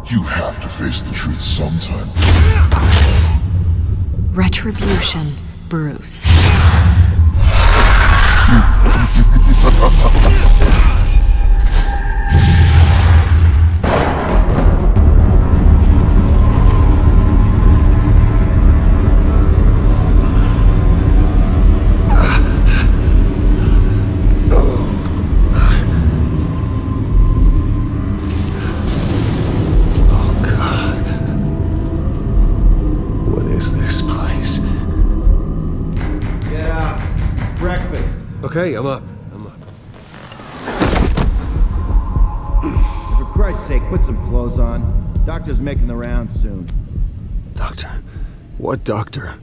You have to face the truth sometime. Retribution, Bruce. Okay, I'm up. For Christ's sake, put some clothes on. Doctor's making the rounds soon. Doctor? What doctor?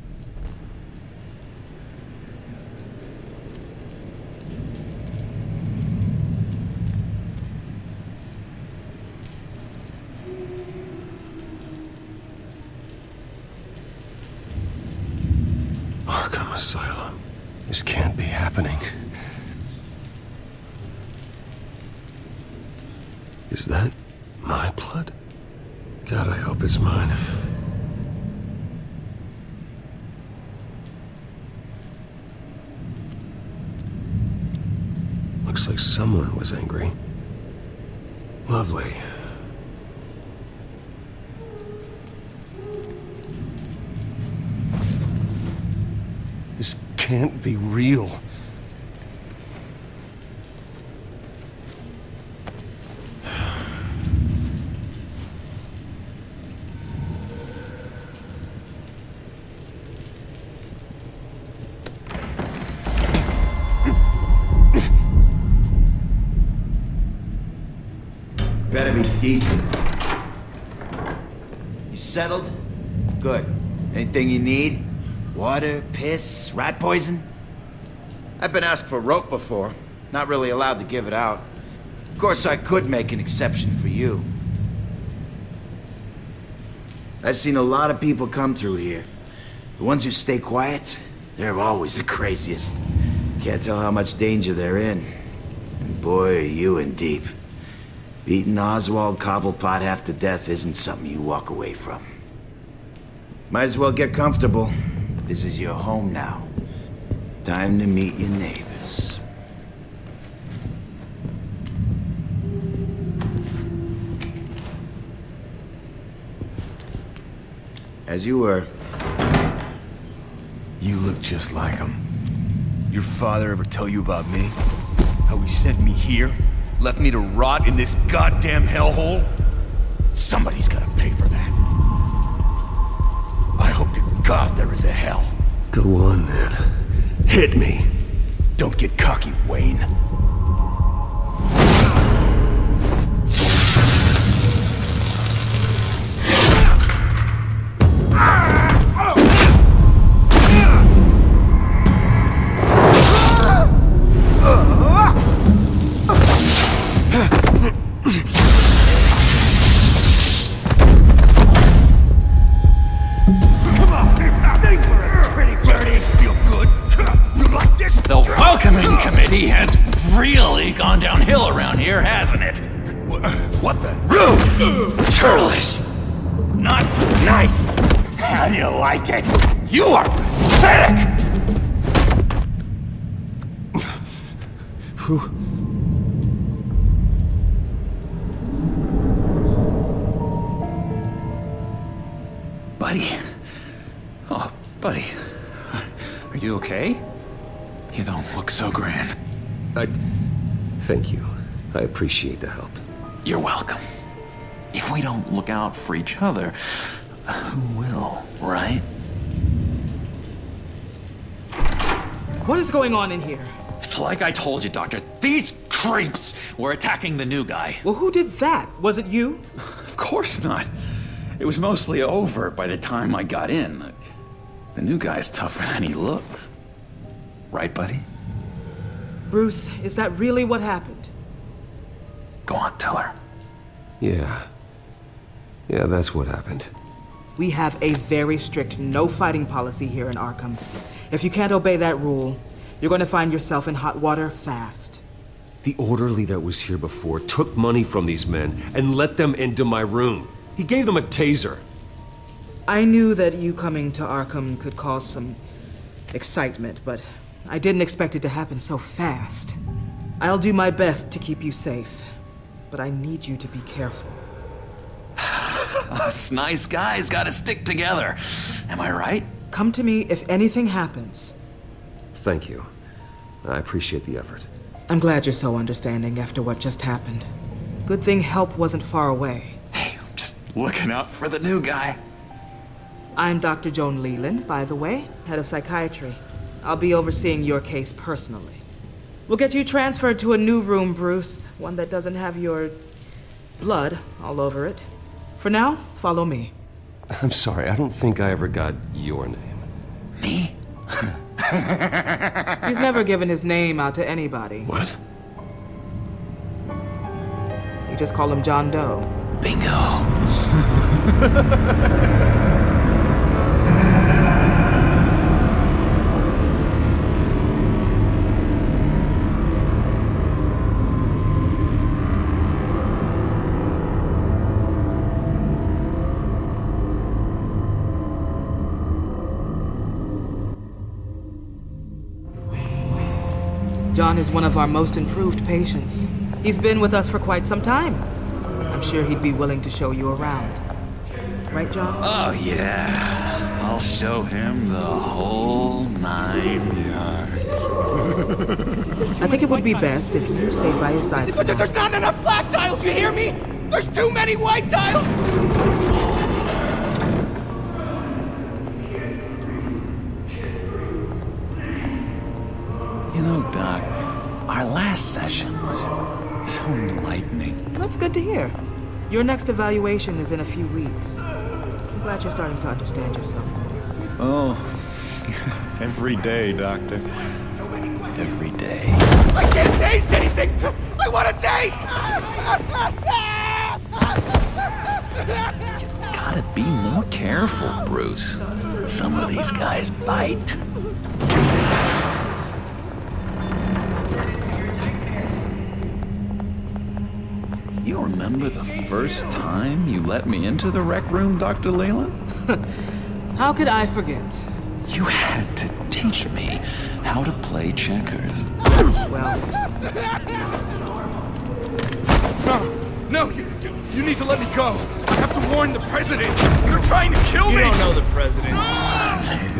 Arkham Asylum. This can't be happening. Is that my blood? God, I hope it's mine. Looks like someone was angry. Lovely. This can't be real. Better be decent. You settled? Good. Anything you need? Water, piss, rat poison? I've been asked for rope before. Not really allowed to give it out. Of course, I could make an exception for you. I've seen a lot of people come through here. The ones who stay quiet, they're always the craziest. Can't tell how much danger they're in. And boy, are you in deep. Beating Oswald Cobblepot half to death isn't something you walk away from. Might as well get comfortable. This is your home now. Time to meet your neighbors. As you were. You look just like him. Your father ever tell you about me? How he sent me here? Left me to rot in this goddamn hellhole? Somebody's gotta pay for that. I hope to God there is a hell. Go on then. Hit me. Don't get cocky, Wayne. He has really gone downhill around here, hasn't it? What the? Rude! Churlish! Not nice! How do you like it? You are pathetic! Buddy. Oh, buddy. Are you okay? You don't look so grand. Thank you. I appreciate the help. You're welcome. If we don't look out for each other, who will, right? What is going on in here? It's like I told you, Doctor. These creeps were attacking the new guy. Well, who did that? Was it you? Of course not. It was mostly over by the time I got in. The new guy's tougher than he looks. Right, buddy? Bruce, is that really what happened? Go on, tell her. Yeah, that's what happened. We have a very strict no fighting policy here in Arkham. If you can't obey that rule, you're going to find yourself in hot water fast. The orderly that was here before took money from these men and let them into my room. He gave them a taser. I knew that you coming to Arkham could cause some excitement, but I didn't expect it to happen so fast. I'll do my best to keep you safe, but I need you to be careful. Us nice guys gotta stick together. Am I right? Come to me if anything happens. Thank you. I appreciate the effort. I'm glad you're so understanding after what just happened. Good thing help wasn't far away. Hey, I'm just looking out for the new guy. I'm Dr. Joan Leland, by the way, head of psychiatry. I'll be overseeing your case personally. We'll get you transferred to a new room, Bruce. One that doesn't have your blood all over it. For now, follow me. I'm sorry, I don't think I ever got your name. Me? He's never given his name out to anybody. What? We just call him John Doe. Bingo. John is one of our most improved patients. He's been with us for quite some time. I'm sure he'd be willing to show you around. Right, John? Oh, yeah. I'll show him the whole 9 yards. I think it would be best if you stayed by his side for now. There's not enough black tiles, you hear me? There's too many white tiles! You know, Doc, our last session was so enlightening. That's good to hear. Your next evaluation is in a few weeks. I'm glad you're starting to understand yourself better. Oh, every day, Doctor. Every day. I can't taste anything! I want to taste! Gotta be more careful, Bruce. Some of these guys bite. You remember the first time you let me into the rec room, Dr. Leland? How could I forget? You had to teach me how to play checkers. Well, No, you need to let me go. I have to warn the president. You're trying to kill me. You don't know the president.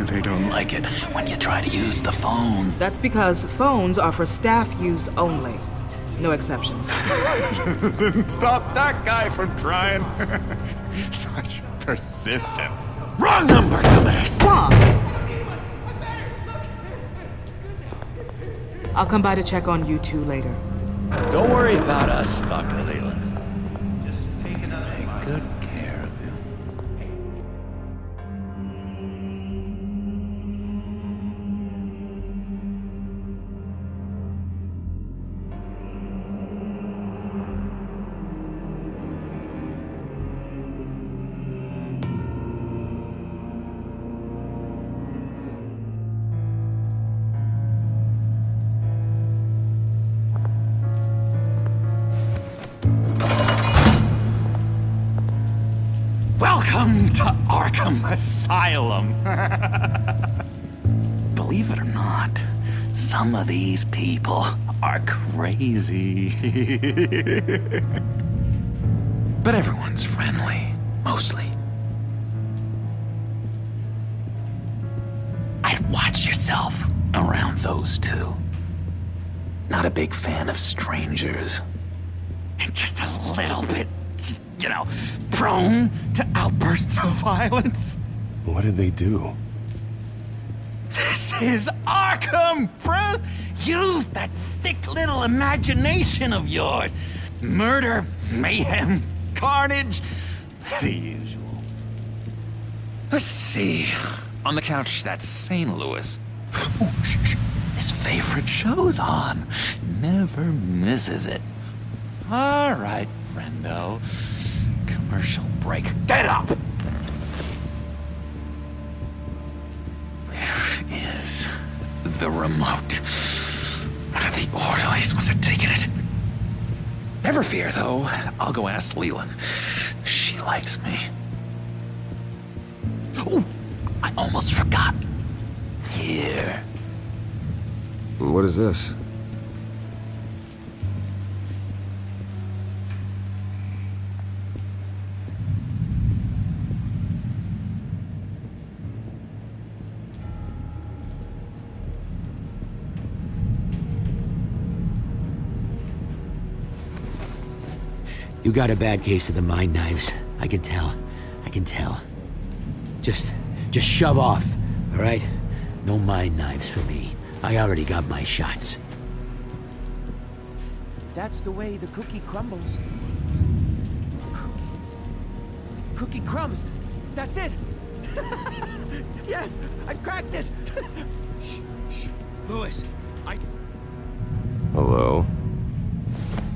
They don't like it when you try to use the phone. that's because phones are for staff use only. No exceptions. Stop that guy from trying. Such persistence. Wrong number, dumbass! Tom! I'll come by to check on you two later. Don't worry about us, Dr. Leland. Just take good care of him. Welcome to Arkham Asylum. Believe it or not, some of these people are crazy. But everyone's friendly, mostly. I'd watch yourself around those two. Not a big fan of strangers. And just a little bit, prone to outbursts of violence. What did they do? This is Arkham, Bruce! Use that sick little imagination of yours. Murder, mayhem, carnage, the usual. Let's see. On the couch, that's St. Louis. Ooh, shh. His favorite show's on. Never misses it. All right, friendo. Commercial break. Get up! Where is the remote? The orderlies must have taken it. Never fear, though. I'll go ask Leland. She'll likes me. Ooh, I almost forgot. Here. What is this? You got a bad case of the mind knives. I can tell. I can tell. Just shove off, all right? No mind knives for me. I already got my shots. If that's the way the cookie crumbles. Cookie crumbs! That's it! Yes! I cracked it! Shh, shh. Lewis, Hello?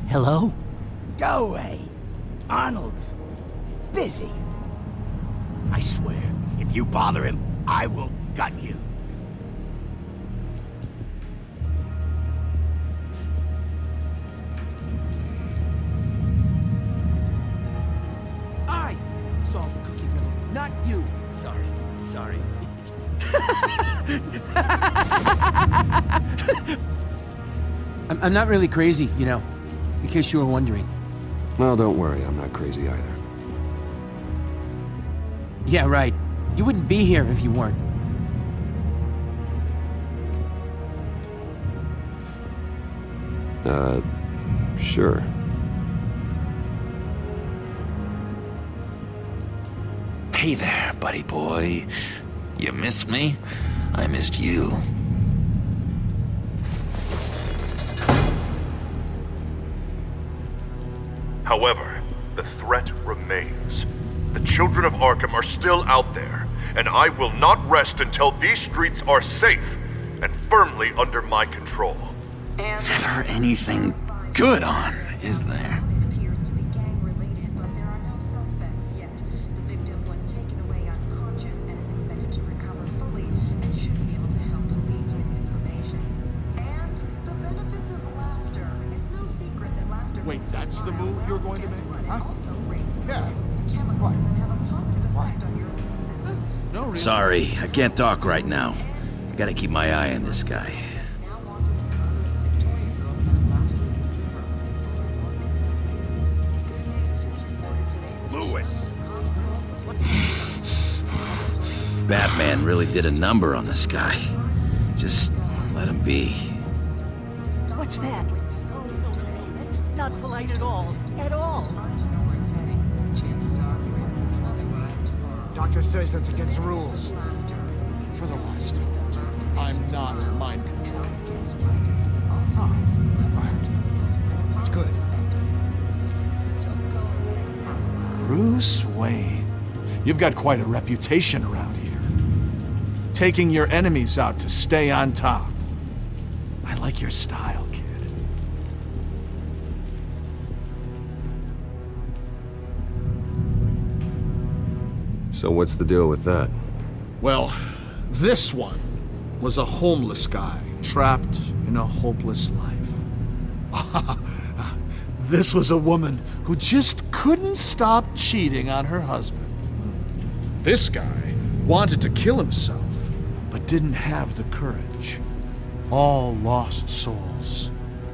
Hello? Go away! Arnold's busy. I swear, if you bother him, I will gut you. I solved the cookie riddle, not you. Sorry. I'm not really crazy, you know, in case you were wondering. Well, don't worry, I'm not crazy either. Yeah, right. You wouldn't be here if you weren't. Sure. Hey there, buddy boy. You missed me? I missed you. However, the threat remains. The children of Arkham are still out there, and I will not rest until these streets are safe and firmly under my control. Never anything good on, is there? Appears to be gang-related, but there are no suspects yet. The victim was taken away unconscious and is expected to recover fully and should be able to help police with information. And the benefits of laughter. It's no secret that laughter Wait, makes you that's the smile. move you're Well, going to guess make? what? It Huh? also raises the Yeah. levels of chemicals Why? that have a positive Why? effect on your immune system. No reason. Sorry, I can't talk right now. Gotta keep my eye on this guy. Now wanted in Victoria girl found last week in Cuba. Good news was reported today that Lewis! Batman really did a number on this guy. Just let him be. What's that? Oh, no, that's not polite at all. At all. Doctor says that's against the rules. For the last time, I'm not mind controlled. Huh. That's good. Bruce Wayne. You've got quite a reputation around here. Taking your enemies out to stay on top. I like your style, kid. So what's the deal with that? Well, this one was a homeless guy trapped in a hopeless life. This was a woman who just couldn't stop cheating on her husband. This guy wanted to kill himself, but didn't have the courage. All lost souls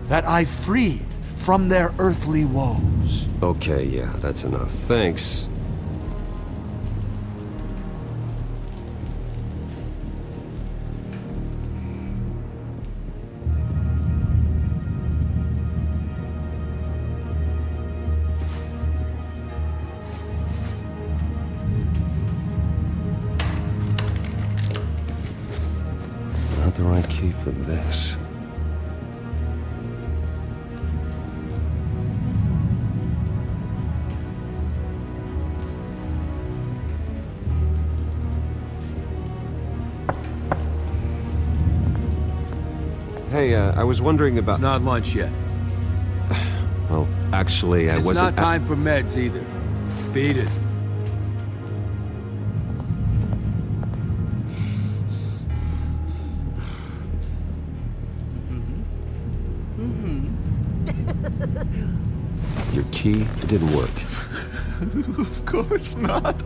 that I freed from their earthly woes. Okay, yeah, that's enough. Thanks. Not the right key for this. Hey, I was wondering about... It's not lunch yet. Well, actually, I It's wasn't... not time for meds either. Beat it. Your key, it didn't work. Of course not.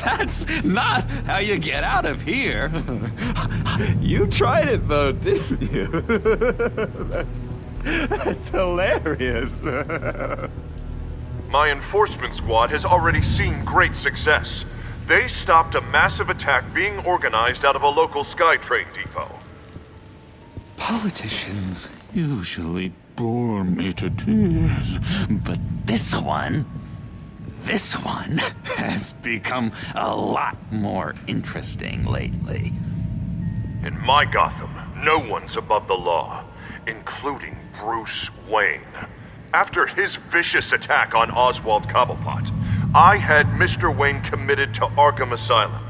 That's not how you get out of here. You tried it though, didn't you? That's hilarious. My enforcement squad has already seen great success. They stopped a massive attack being organized out of a local SkyTrain depot. Politicians usually bore me to tears, but this one has become a lot more interesting lately. In my Gotham, no one's above the law, including Bruce Wayne. After his vicious attack on Oswald Cobblepot, I had Mr. Wayne committed to Arkham Asylum,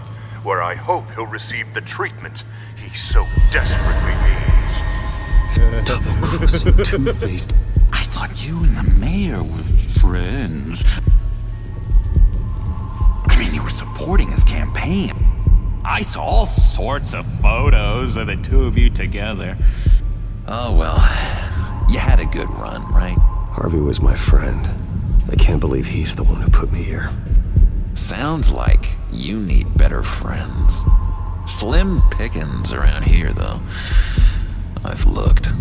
where I hope he'll receive the treatment he so desperately needs. Double-crossing, two-faced. I thought you and the mayor were friends. I mean, you were supporting his campaign. I saw all sorts of photos of the two of you together. Oh well, you had a good run, right? Harvey was my friend. I can't believe he's the one who put me here. Sounds like you need better friends. Slim pickings around here, though. I've looked.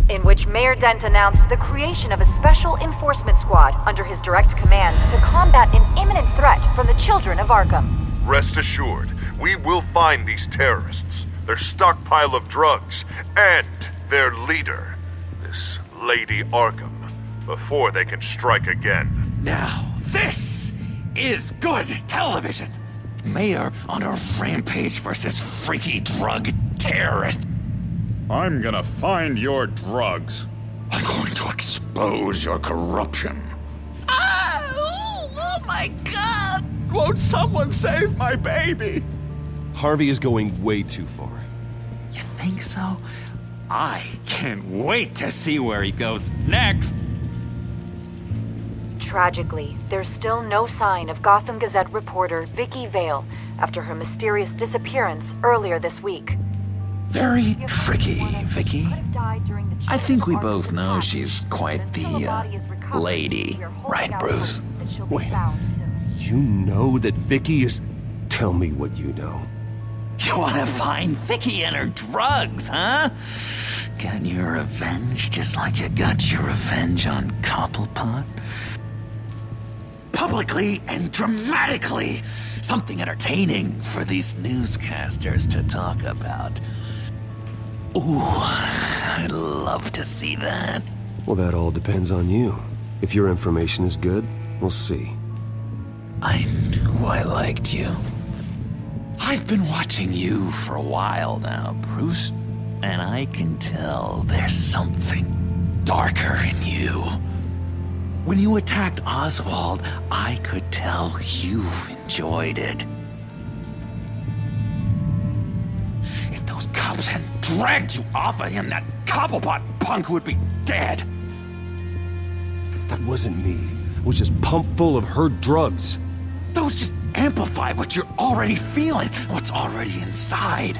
In which Mayor Dent announced the creation of a special enforcement squad under his direct command to combat an imminent threat from the children of Arkham. Rest assured, we will find these terrorists, their stockpile of drugs, and their leader, this Lady Arkham, before they can strike again. Now, this is good television! Mayor on a rampage versus freaky drug terrorist. I'm gonna find your drugs. I'm going to expose your corruption. Oh my God! Won't someone save my baby? Harvey is going way too far. You think so? I can't wait to see where he goes next. Tragically, there's still no sign of Gotham Gazette reporter Vicky Vale after her mysterious disappearance earlier this week. Very tricky, Vicky. I think we both know she's quite the lady, right, Bruce? Wait, you know that Vicky is... Tell me what you know. You want to find Vicky and her drugs, huh? Get your revenge just like you got your revenge on Cobblepot? Publicly and dramatically! Something entertaining for these newscasters to talk about. Ooh, I'd love to see that. Well, that all depends on you. If your information is good, we'll see. I knew I liked you. I've been watching you for a while now, Bruce, and I can tell there's something darker in you. When you attacked Oswald, I could tell you enjoyed it. If those cops hadn't dragged you off of him, that Cobblepot punk would be dead. That wasn't me. I was just pumped full of her drugs. Those just amplify what you're already feeling, what's already inside.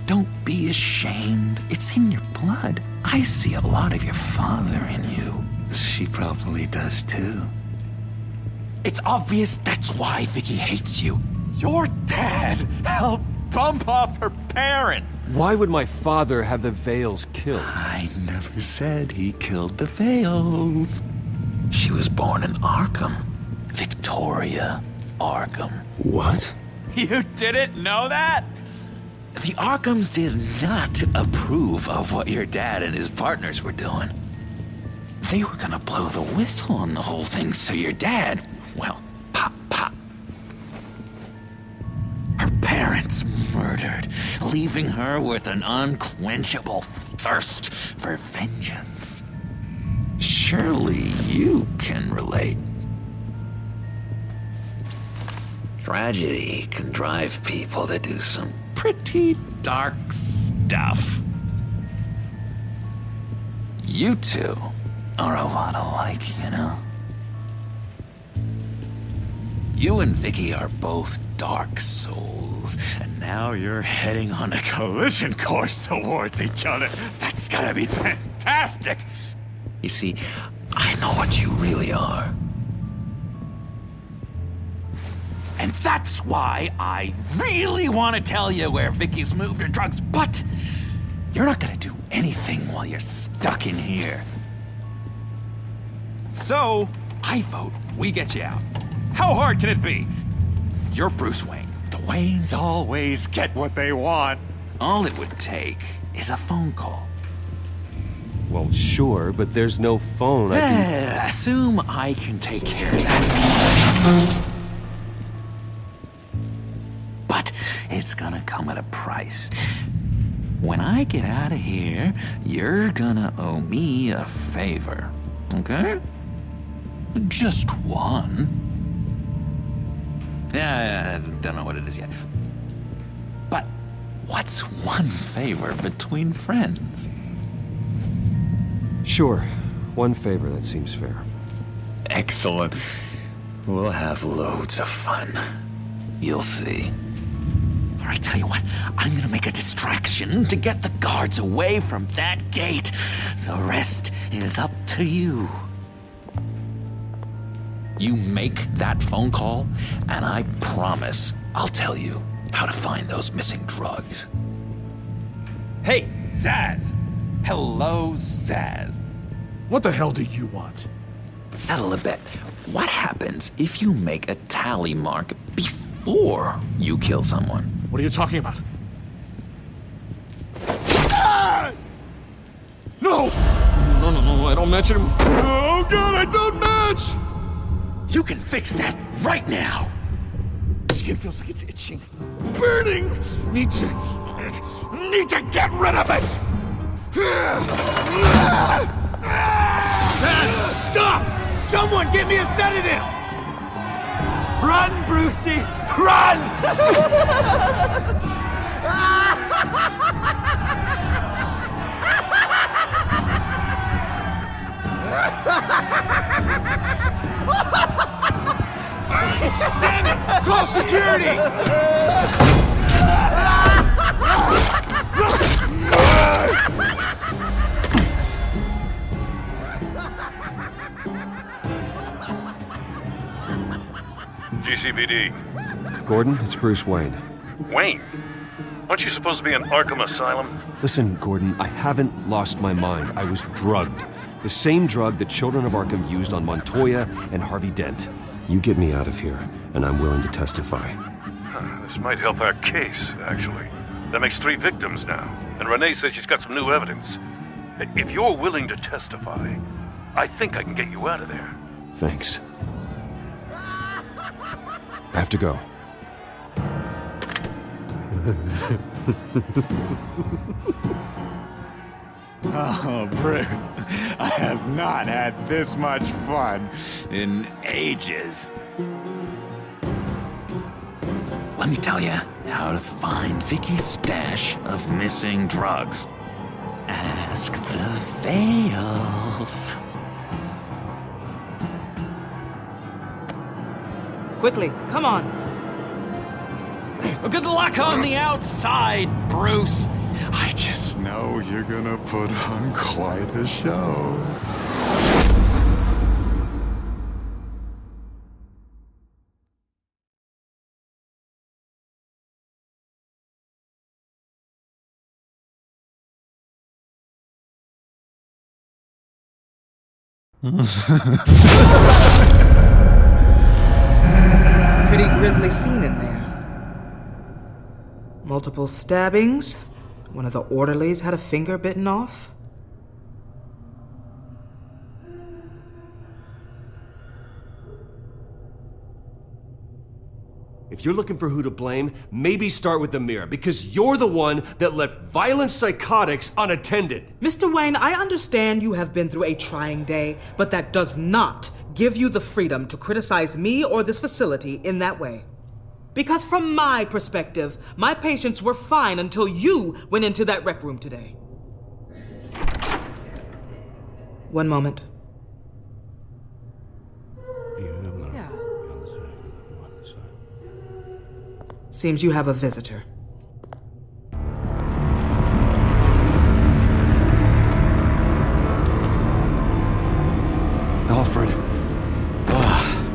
Don't be ashamed. It's in your blood. I see a lot of your father in you. She probably does too. It's obvious that's why Vicky hates you. Your dad helped bump off her parents. Why would my father have the Vales killed? I never said he killed the Vales. She was born in Arkham. Victoria Arkham. What? You didn't know that? The Arkhams did not approve of what your dad and his partners were doing. They were gonna blow the whistle on the whole thing, so your dad, well, pop. Her parents murdered, leaving her with an unquenchable thirst for vengeance. Surely you can relate. Tragedy can drive people to do some pretty dark stuff. You two are a lot alike, you know? You and Vicky are both dark souls, and now you're heading on a collision course towards each other. That's gonna be fantastic! You see, I know what you really are. And that's why I really want to tell you where Vicky's moved her drugs, but you're not gonna do anything while you're stuck in here. So, I vote we get you out. How hard can it be? You're Bruce Wayne. The Waynes always get what they want. All it would take is a phone call. Well, sure, but there's no phone. Assume I can take care of that. But it's gonna come at a price. When I get out of here, you're gonna owe me a favor, okay? Just one. Yeah, I don't know what it is yet. But what's one favor between friends? Sure. One favor, that seems fair. Excellent. We'll have loads of fun. You'll see. All right, tell you what, I'm gonna make a distraction to get the guards away from that gate. The rest is up to you. You make that phone call, and I promise I'll tell you how to find those missing drugs. Hey, Zaz! Hello, Zaz. What the hell do you want? Settle a bet. What happens if you make a tally mark before you kill someone? What are you talking about? No! No, I don't match him. Oh god, I don't match! You can fix that right now! Skin feels like it's itching. Burning! Need to get rid of it! Stop! Someone get me a sedative! Run, Brucey! Run! Damn it! Call security! GCPD. Gordon, it's Bruce Wayne. Wayne? Aren't you supposed to be in Arkham Asylum? Listen, Gordon, I haven't lost my mind. I was drugged. The same drug the children of Arkham used on Montoya and Harvey Dent. You get me out of here, and I'm willing to testify. This might help our case, actually. That makes 3 victims now, and Renee says she's got some new evidence. If you're willing to testify, I think I can get you out of there. Thanks. I have to go. Oh, Bruce, I have not had this much fun in ages. Let me tell you how to find Vicky's stash of missing drugs. Ask the Vales. Quickly, come on. Good luck on the outside, Bruce. I just know you're gonna put on quite a show. Pretty grisly scene in there. Multiple stabbings. One of the orderlies had a finger bitten off. If you're looking for who to blame, maybe start with the mirror, because you're the one that left violent psychotics unattended. Mr. Wayne, I understand you have been through a trying day, but that does not give you the freedom to criticize me or this facility in that way. Because from my perspective, my patients were fine until you went into that rec room today. One moment. Yeah. Seems you have a visitor.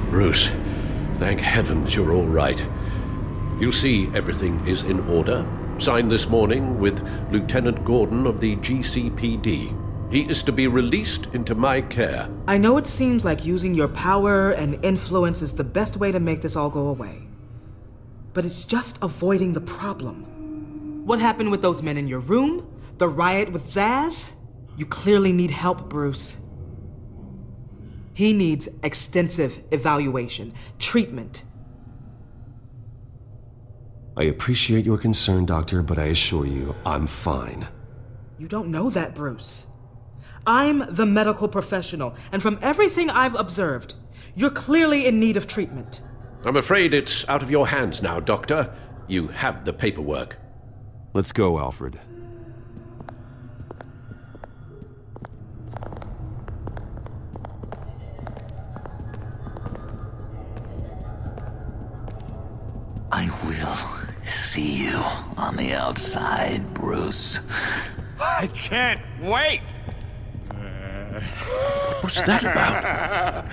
Bruce, thank heavens you're all right. You see, everything is in order. Signed this morning with Lieutenant Gordon of the GCPD. He is to be released into my care. I know it seems like using your power and influence is the best way to make this all go away. But it's just avoiding the problem. What happened with those men in your room? The riot with Zaz? You clearly need help, Bruce. He needs extensive evaluation, treatment. I appreciate your concern, Doctor, but I assure you, I'm fine. You don't know that, Bruce. I'm the medical professional, and from everything I've observed, you're clearly in need of treatment. I'm afraid it's out of your hands now, Doctor. You have the paperwork. Let's go, Alfred. I will see you on the outside, Bruce. I can't wait! What was that about?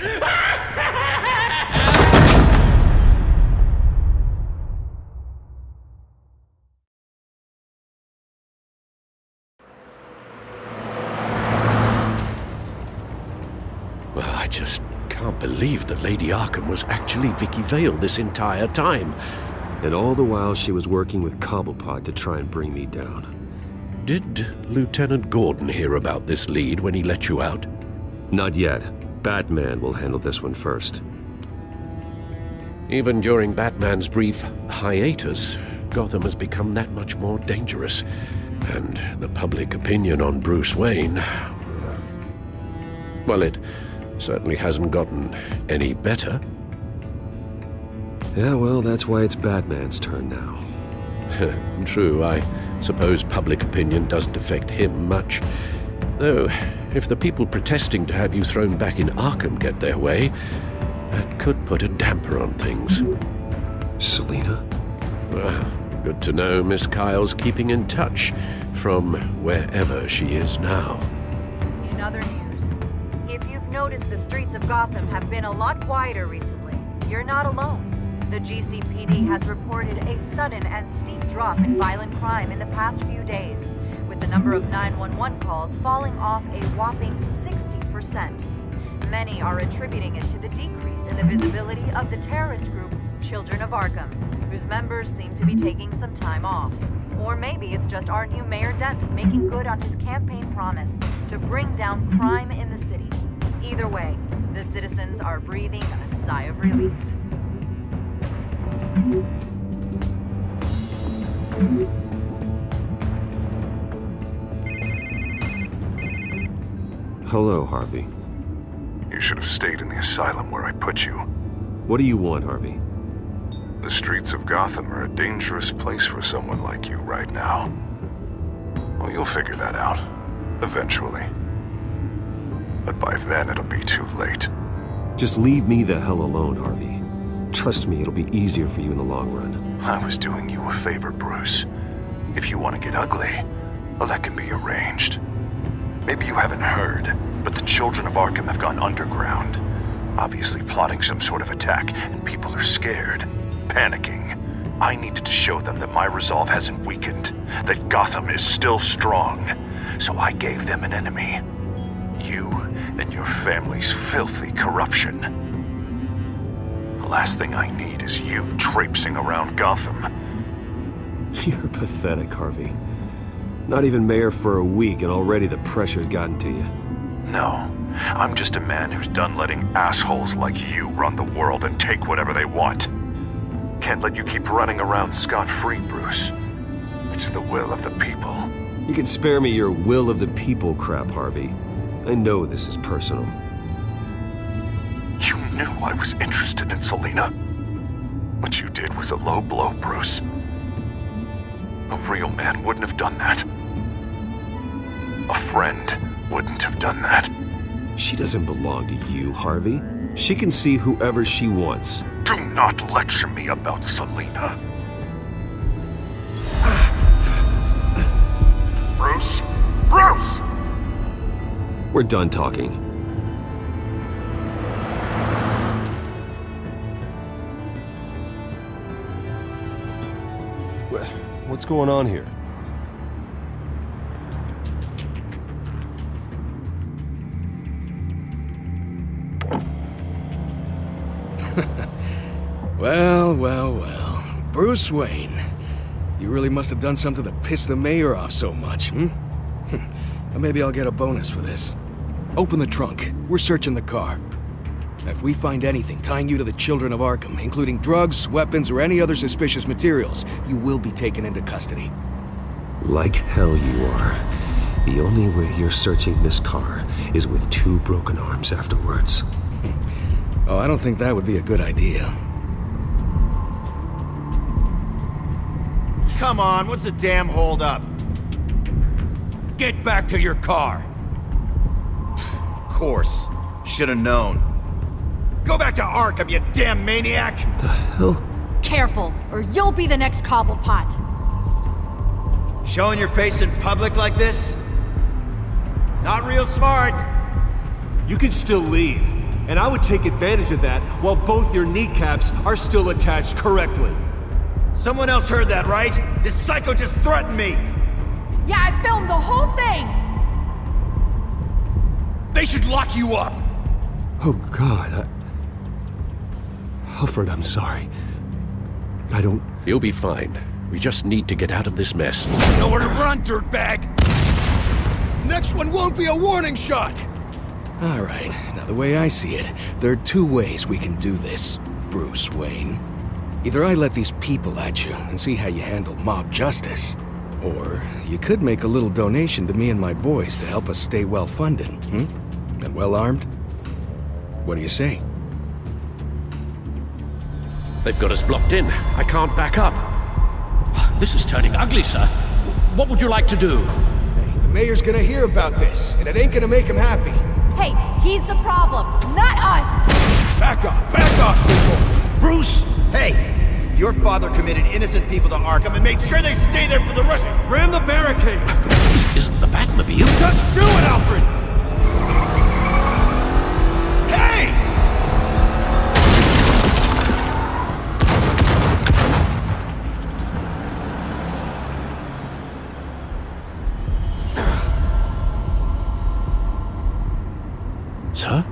Well, I just can't believe that Lady Arkham was actually Vicky Vale this entire time. And all the while she was working with Cobblepot to try and bring me down. Did Lieutenant Gordon hear about this lead when he let you out? Not yet. Batman will handle this one first. Even during Batman's brief hiatus, Gotham has become that much more dangerous. And the public opinion on Bruce Wayne... well, it certainly hasn't gotten any better. Yeah, well, that's why it's Batman's turn now. True, I suppose public opinion doesn't affect him much. Though, if the people protesting to have you thrown back in Arkham get their way, that could put a damper on things. Selina? Well, good to know Miss Kyle's keeping in touch from wherever she is now. In other news, if you've noticed the streets of Gotham have been a lot quieter recently, you're not alone. The GCPD has reported a sudden and steep drop in violent crime in the past few days, with the number of 911 calls falling off a whopping 60%. Many are attributing it to the decrease in the visibility of the terrorist group Children of Arkham, whose members seem to be taking some time off. Or maybe it's just our new Mayor Dent making good on his campaign promise to bring down crime in the city. Either way, the citizens are breathing a sigh of relief. Hello, Harvey. You should have stayed in the asylum where I put you. What do you want, Harvey? The streets of Gotham are a dangerous place for someone like you right now. Well, you'll figure that out. Eventually. But by then, it'll be too late. Just leave me the hell alone, Harvey. Trust me, it'll be easier for you in the long run. I was doing you a favor, Bruce. If you want to get ugly, well, that can be arranged. Maybe you haven't heard, but the Children of Arkham have gone underground. Obviously plotting some sort of attack, and people are scared, panicking. I needed to show them that my resolve hasn't weakened, that Gotham is still strong. So I gave them an enemy. You and your family's filthy corruption. The last thing I need is you traipsing around Gotham. You're pathetic, Harvey. Not even mayor for a week and already the pressure's gotten to you. No, I'm just a man who's done letting assholes like you run the world and take whatever they want. Can't let you keep running around scot-free, Bruce. It's the will of the people. You can spare me your will of the people crap, Harvey. I know this is personal. You knew I was interested in Selina. What you did was a low blow, Bruce. A real man wouldn't have done that. A friend wouldn't have done that. She doesn't belong to you, Harvey. She can see whoever she wants. Do not lecture me about Selina. Bruce? Bruce! We're done talking. What's going on here? Well. Bruce Wayne. You really must have done something to piss the mayor off so much, Well, maybe I'll get a bonus for this. Open the trunk. We're searching the car. If we find anything tying you to the Children of Arkham, including drugs, weapons, or any other suspicious materials, you will be taken into custody. Like hell you are. The only way you're searching this car is with 2 broken arms afterwards. Oh, I don't think that would be a good idea. Come on, what's the damn holdup? Get back to your car! Of course. Should've known. Go back to Arkham, you damn maniac! The hell? Careful, or you'll be the next Cobblepot. Showing your face in public like this? Not real smart. You can still leave, and I would take advantage of that while both your kneecaps are still attached correctly. Someone else heard that, right? This psycho just threatened me! Yeah, I filmed the whole thing! They should lock you up! Oh God, Alfred, I'm sorry. I don't... You'll be fine. We just need to get out of this mess. Nowhere to run, dirtbag! Next one won't be a warning shot! All right, now the way I see it, there are 2 ways we can do this, Bruce Wayne. Either I let these people at you and see how you handle mob justice, or you could make a little donation to me and my boys to help us stay well-funded, and well-armed. What do you say? They've got us blocked in. I can't back up. This is turning ugly, sir. What would you like to do? Hey, the mayor's gonna hear about this, and it ain't gonna make him happy. Hey, he's the problem, not us! Back off, people! Bruce! Hey! Your father committed innocent people to Arkham and made sure they stay there for the rest. Ram the barricade! This isn't the Batmobile. Just do it, Alfred! Hey! Sir?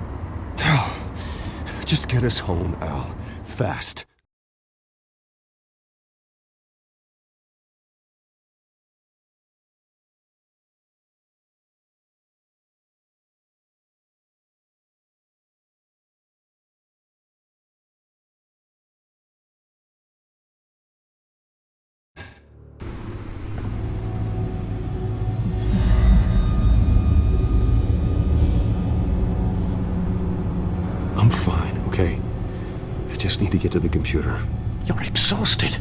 Just get us home, Al. Fast. I'm fine, okay? I just need to get to the computer. You're exhausted.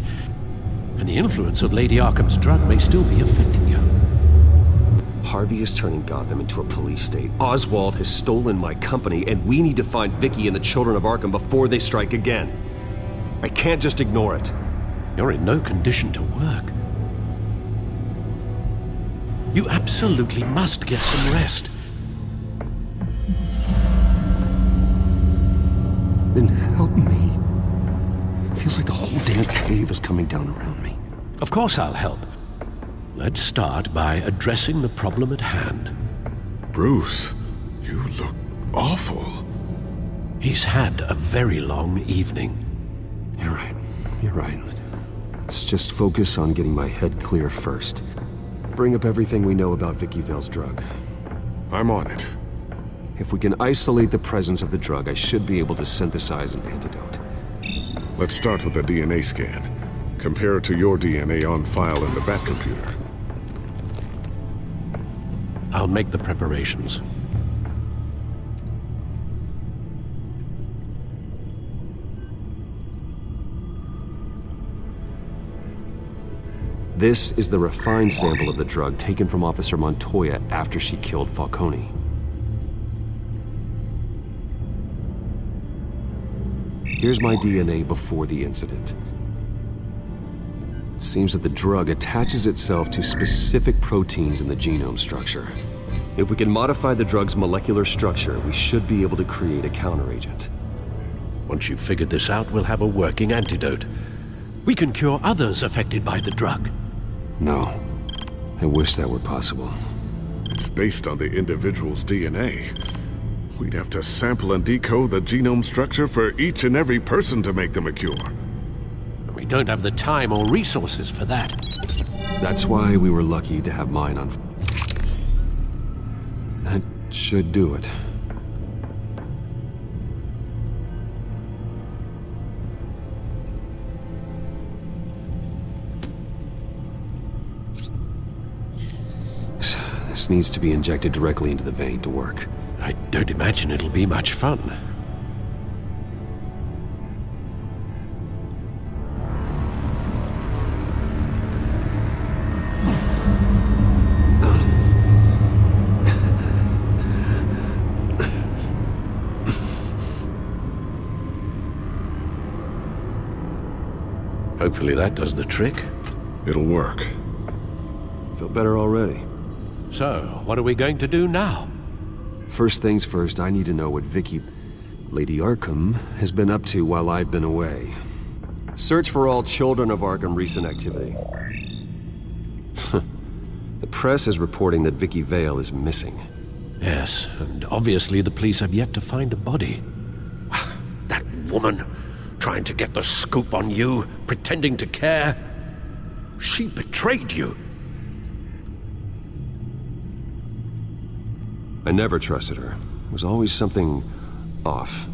And the influence of Lady Arkham's drug may still be affecting you. Harvey is turning Gotham into a police state. Oswald has stolen my company, and we need to find Vicky and the Children of Arkham before they strike again. I can't just ignore it. You're in no condition to work. You absolutely must get some rest. Then help me. Feels like the whole damn cave is coming down around me. Of course I'll help. Let's start by addressing the problem at hand. Bruce, you look awful. He's had a very long evening. You're right. Let's just focus on getting my head clear first. Bring up everything we know about Vicky Vale's drug. I'm on it. If we can isolate the presence of the drug, I should be able to synthesize an antidote. Let's start with a DNA scan. Compare it to your DNA on file in the Batcomputer. I'll make the preparations. This is the refined sample of the drug taken from Officer Montoya after she killed Falcone. Here's my DNA before the incident. It seems that the drug attaches itself to specific proteins in the genome structure. If we can modify the drug's molecular structure, we should be able to create a counteragent. Once you've figured this out, we'll have a working antidote. We can cure others affected by the drug. No. I wish that were possible. It's based on the individual's DNA. We'd have to sample and decode the genome structure for each and every person to make them a cure. We don't have the time or resources for that. That's why we were lucky to have mine on. That should do it. This needs to be injected directly into the vein to work. I don't imagine it'll be much fun. Hopefully that does the trick. It'll work. Feel better already. So, what are we going to do now? First things first, I need to know what Lady Arkham, has been up to while I've been away. Search for all children of Arkham recent activity. The press is reporting that Vicky Vale is missing. Yes, and obviously the police have yet to find a body. That woman, trying to get the scoop on you, pretending to care. She betrayed you. I never trusted her. There was always something off.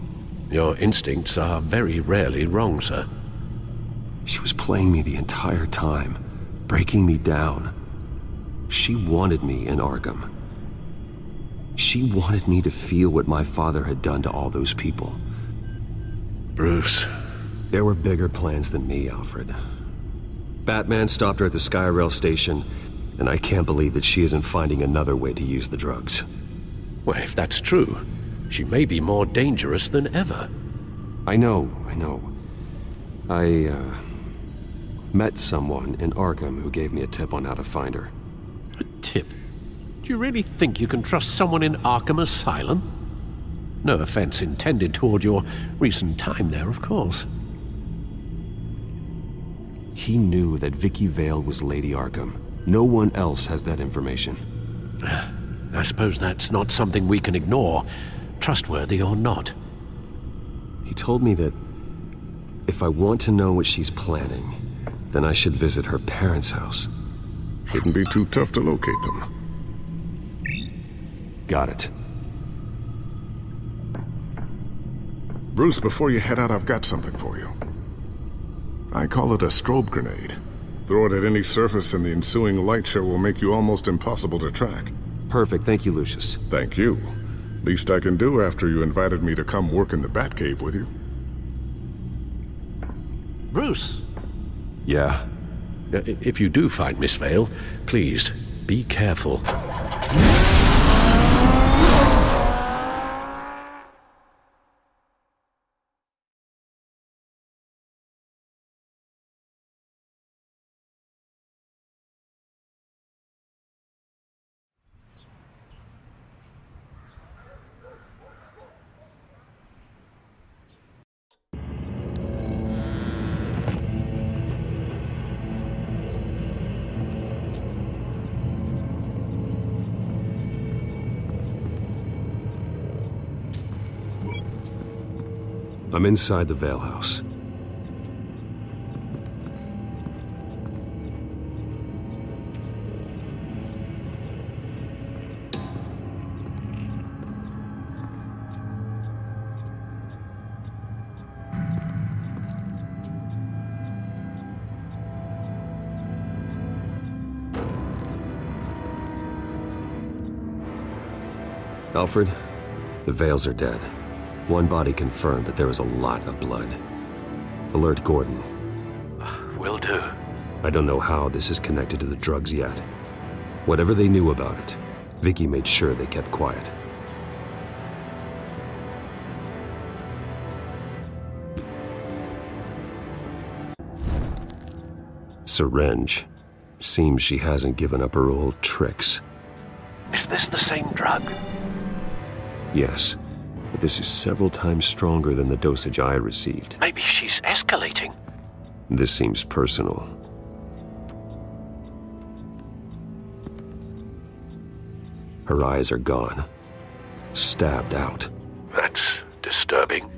Your instincts are very rarely wrong, sir. She was playing me the entire time, breaking me down. She wanted me in Arkham. She wanted me to feel what my father had done to all those people. Bruce. There were bigger plans than me, Alfred. Batman stopped her at the Skyrail station, and I can't believe that she isn't finding another way to use the drugs. Well, if that's true, she may be more dangerous than ever. I know. I met someone in Arkham who gave me a tip on how to find her. A tip? Do you really think you can trust someone in Arkham Asylum? No offense intended toward your recent time there, of course. He knew that Vicky Vale was Lady Arkham. No one else has that information. I suppose that's not something we can ignore, trustworthy or not. He told me that if I want to know what she's planning, then I should visit her parents' house. Shouldn't be too tough to locate them. Got it. Bruce, before you head out, I've got something for you. I call it a strobe grenade. Throw it at any surface and the ensuing light show will make you almost impossible to track. Perfect, thank you, Lucius. Thank you. Least I can do after you invited me to come work in the Batcave with you. Bruce! Yeah? If you do find Miss Vale, please, be careful. I'm inside the Vale House. Alfred, the Vales are dead. One body confirmed, but there was a lot of blood. Alert Gordon. Will do. I don't know how this is connected to the drugs yet. Whatever they knew about it, Vicky made sure they kept quiet. Syringe. Seems she hasn't given up her old tricks. Is this the same drug? Yes. But this is several times stronger than the dosage I received. Maybe she's escalating. This seems personal. Her eyes are gone. Stabbed out. That's disturbing.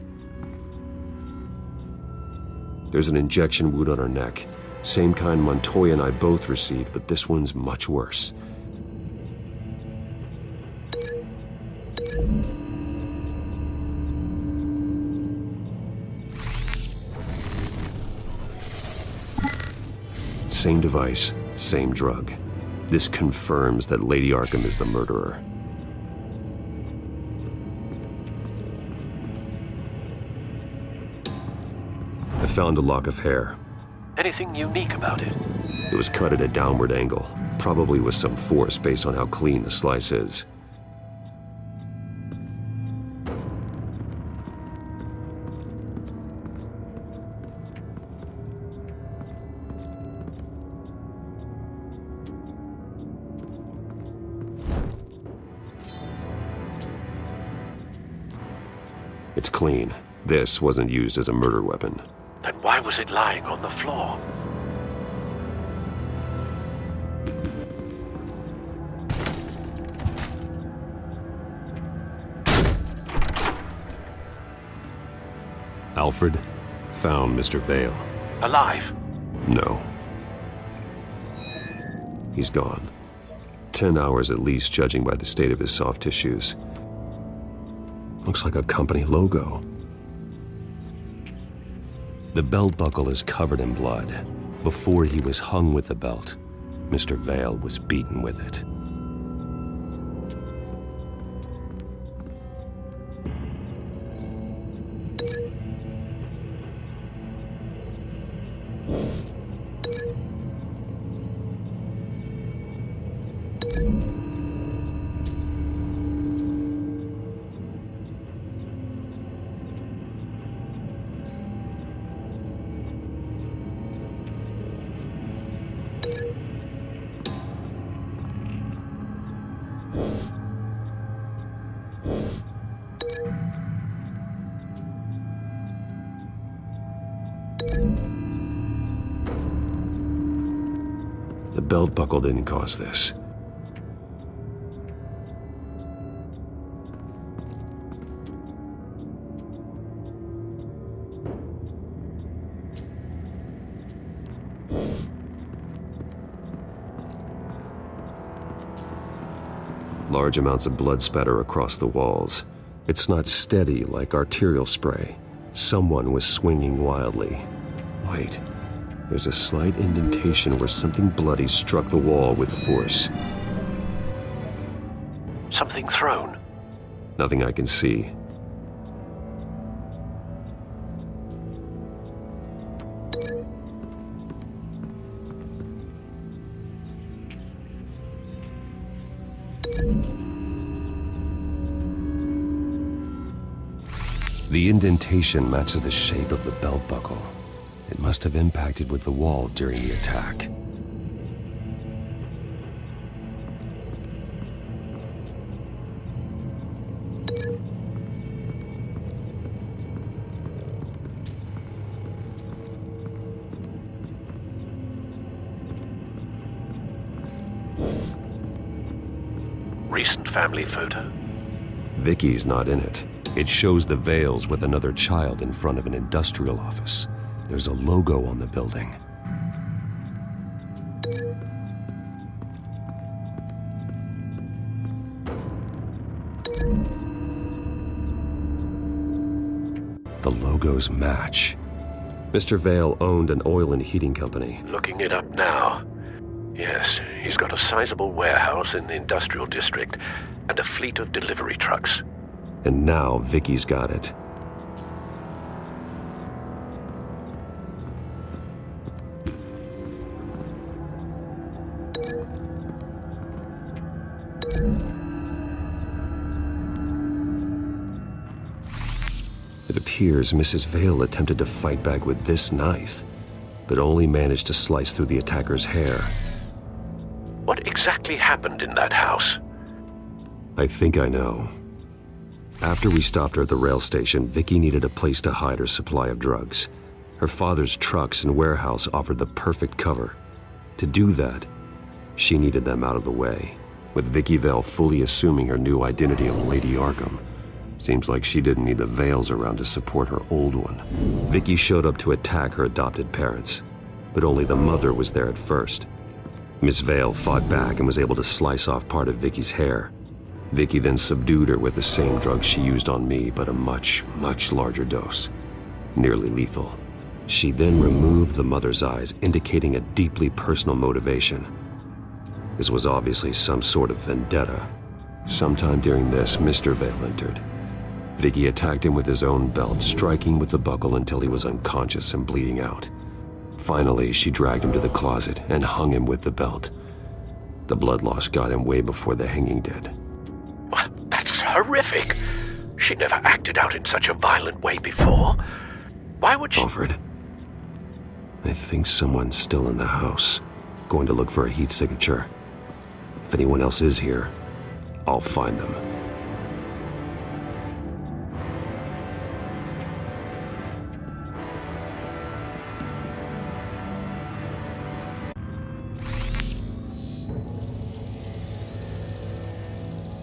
There's an injection wound on her neck. Same kind Montoya and I both received, but this one's much worse. Same device, same drug. This confirms that Lady Arkham is the murderer. I found a lock of hair. Anything unique about it? It was cut at a downward angle, probably with some force based on how clean the slice is. It's clean. This wasn't used as a murder weapon. Then why was it lying on the floor? Alfred found Mr. Vale. Alive? No. He's gone. 10 hours at least, judging by the state of his soft tissues. Looks like a company logo. The belt buckle is covered in blood. Before he was hung with the belt, Mr. Vale was beaten with it. The belt buckle didn't cause this. Large amounts of blood spatter across the walls. It's not steady like arterial spray. Someone was swinging wildly. Wait. There's a slight indentation where something bloody struck the wall with force. Something thrown? Nothing I can see. The indentation matches the shape of the belt buckle. It must have impacted with the wall during the attack. Recent family photo? Vicky's not in it. It shows the Vales with another child in front of an industrial office. There's a logo on the building. The logos match. Mr. Vale owned an oil and heating company. Looking it up now. Yes, he's got a sizable warehouse in the industrial district and a fleet of delivery trucks. And now Vicky's got it. It appears Mrs. Vale attempted to fight back with this knife, but only managed to slice through the attacker's hair. What exactly happened in that house? I think I know. After we stopped her at the rail station, Vicky needed a place to hide her supply of drugs. Her father's trucks and warehouse offered the perfect cover. To do that, she needed them out of the way. With Vicky Vale fully assuming her new identity of Lady Arkham, seems like she didn't need the veils around to support her old one. Vicky showed up to attack her adopted parents, but only the mother was there at first. Miss Vale fought back and was able to slice off part of Vicky's hair. Vicky then subdued her with the same drug she used on me, but a much, much larger dose. Nearly lethal. She then removed the mother's eyes, indicating a deeply personal motivation. This was obviously some sort of vendetta. Sometime during this, Mr. Vale entered. Vicky attacked him with his own belt, striking with the buckle until he was unconscious and bleeding out. Finally, she dragged him to the closet and hung him with the belt. The blood loss got him way before the hanging did. That's horrific. She never acted out in such a violent way before. Why would she— Alfred, I think someone's still in the house. Going to look for a heat signature. If anyone else is here, I'll find them.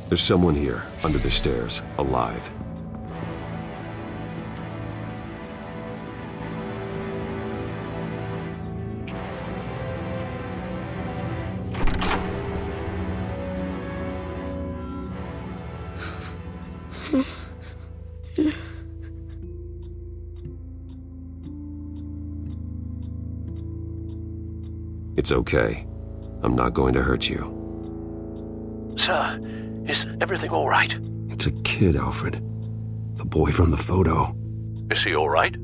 There's someone here, under the stairs, alive. It's okay. I'm not going to hurt you. Sir, is everything all right? It's a kid, Alfred. The boy from the photo. Is he all right?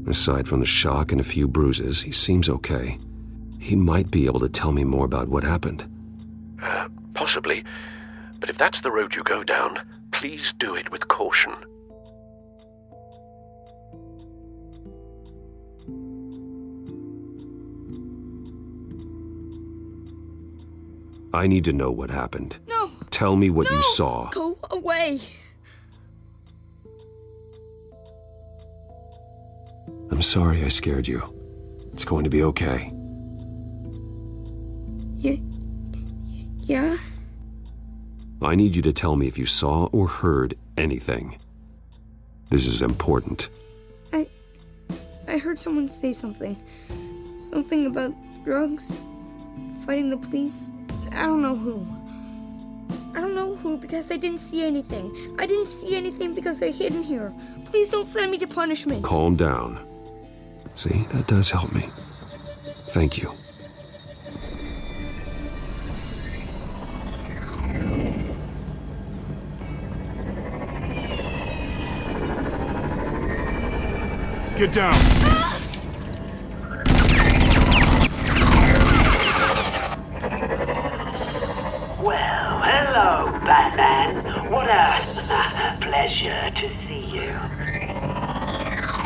Aside from the shock and a few bruises, he seems okay. He might be able to tell me more about what happened. Possibly. But if that's the road you go down, please do it with caution. I need to know what happened. No! Tell me what you saw. Go away! I'm sorry I scared you. It's going to be okay. Yeah? I need you to tell me if you saw or heard anything. This is important. I heard someone say something. Something about drugs, fighting the police. I don't know who. I don't know who because I didn't see anything. I didn't see anything because I hid in here. Please don't send me to punishment. Calm down. See, that does help me. Thank you. Get down! Well, hello, Batman. What a pleasure to see you.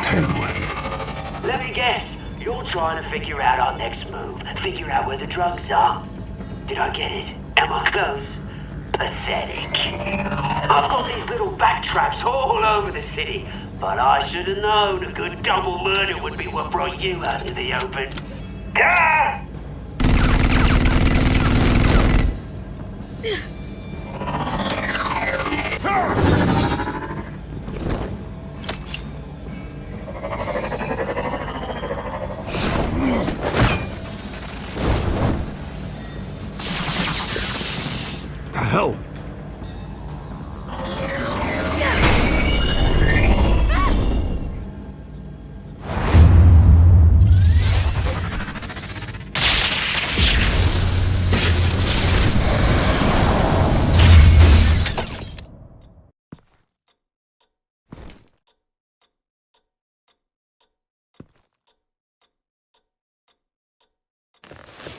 Penguin. Let me guess, you're trying to figure out our next move. Figure out where the drugs are. Did I get it? Am I close? Pathetic. I've got these little bat traps all over the city, but I should have known a good double murder would be what brought you out into the open. Ah! The hell?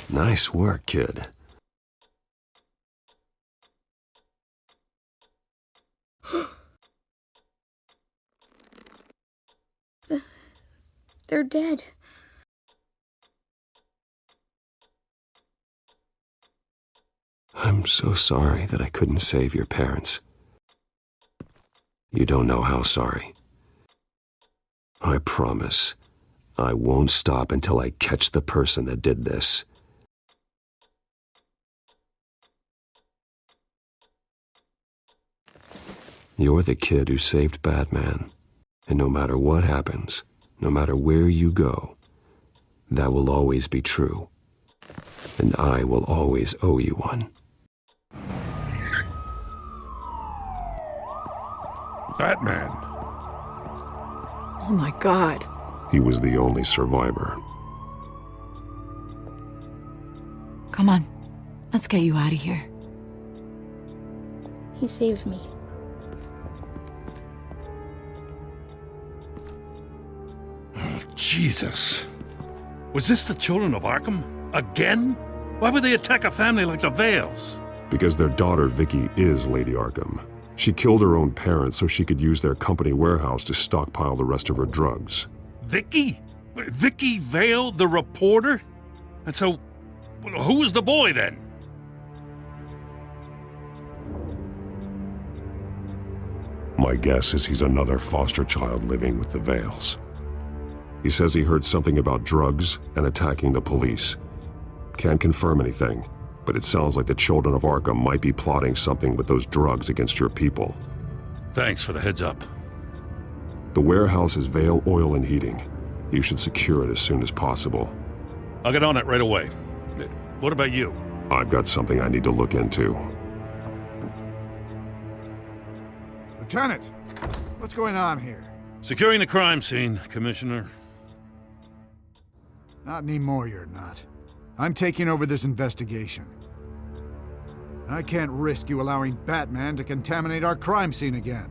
Nice work, kid. They're dead. I'm so sorry that I couldn't save your parents. You don't know how sorry. I promise I won't stop until I catch the person that did this. You're the kid who saved Batman. And no matter what happens, no matter where you go, that will always be true. And I will always owe you one. Batman. Oh my God. He was the only survivor. Come on. Let's get you out of here. He saved me. Jesus. Was this the children of Arkham? Again? Why would they attack a family like the Vales? Because their daughter, Vicky, is Lady Arkham. She killed her own parents so she could use their company warehouse to stockpile the rest of her drugs. Vicky? Vicky Vale, the reporter? And so, who was the boy then? My guess is he's another foster child living with the Vales. He says he heard something about drugs and attacking the police. Can't confirm anything, but it sounds like the children of Arkham might be plotting something with those drugs against your people. Thanks for the heads up. The warehouse is Vale Oil and Heating. You should secure it as soon as possible. I'll get on it right away. What about you? I've got something I need to look into. Lieutenant, what's going on here? Securing the crime scene, Commissioner. Not anymore, you're not. I'm taking over this investigation. I can't risk you allowing Batman to contaminate our crime scene again.